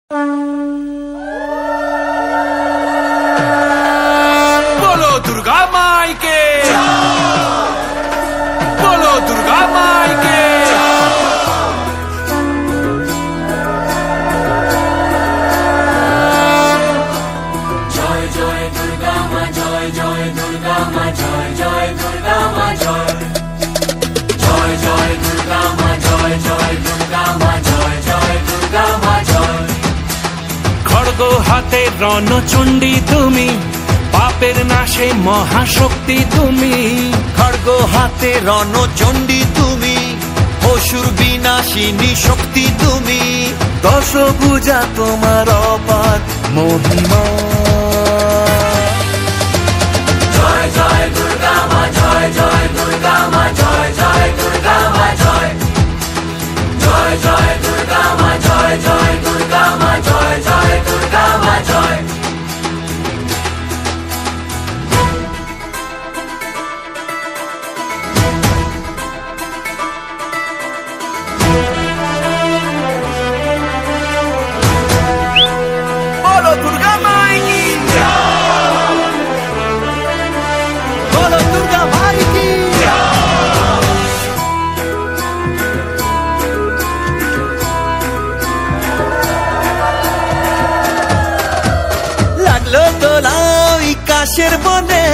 बोलो दुर्गा माई के, बोलो दुर्गा माई के। जय जय दुर्गा माँ, जय जय दुर्गा माँ, जय जय दुर्गा माँ, जय जय दुर्गा माँ, जय जय दुर्गा माँ, जय जय दुर्गा माँ, जय। खड्ग हाते रणचण्डी तुमी, পাপের নাশে মহাশক্তি তুমি। খড়গ হাতে রণচণ্ডী তুমি, অসুর বিনাশিনী শক্তি তুমি। দশভুজা তোমার অপার মহিমা। জয় জয় দুর্গা মা, জয় জয় দুর্গা মা, জয় জয় দুর্গা মা, জয় জয় জয় দুর্গা মা, জয় জয় দুর্গা মা, জয় জয় দুর্গা মা, জয়। বলো দুর্গা মাই কি, বলো দুর্গা মাই কি। লাগলো দোলাই কাশের বনে,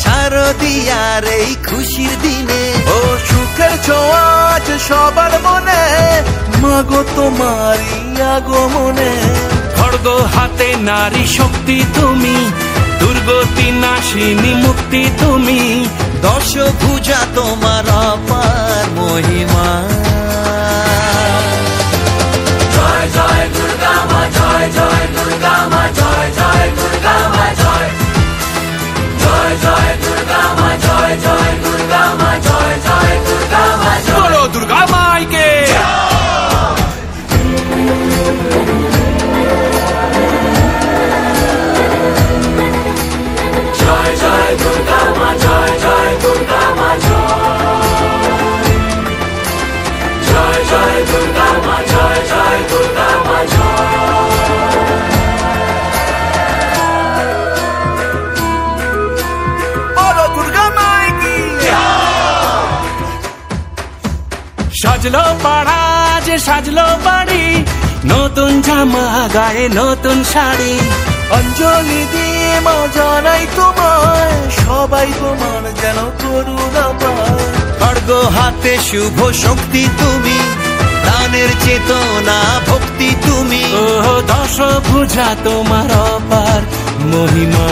শারদিয়ার এই খুশির দিনে। ও সুখের ছোঁয়াজ সবার মনে, মাগো তোমারই আগমনে। খড়গ হাতে নারী শক্তি তুমি, দুর্গতি নাশিনী মুক্তি তুমি। দশভুজা তোমার অপার মহিমা। জয় জয় দুর্গা মা, জয় জয় দুর্গা মা, জয় জয় দুর্গা মা, জয় জয় জয় দুর্গা মা, জয় জয় দুর্গা মা, জয় জয় দুর্গা মা, জয়। बोलो दुर्गा माई के। জয় জয় দুর্গা মা, জয় জয় দুর্গা মা, জয় জয় দুর্গা মা, জয় জয় দুর্গা মা, জয়। বলো দুর্গা মাই কি। সাজলো পাড়া যে সাজলো বাড়ি, নতুন জামা গায়ে নতুন শাড়ি। অঞ্জলি দিয়ে মা জানাই তোমায়, সবাই তোমার যেন করুণা পায়। খড়গ হাতে শুভ শক্তি তুমি, দানের চেতনা ভক্তি তুমি। ও দশভুজা তোমার অপার মহিমা।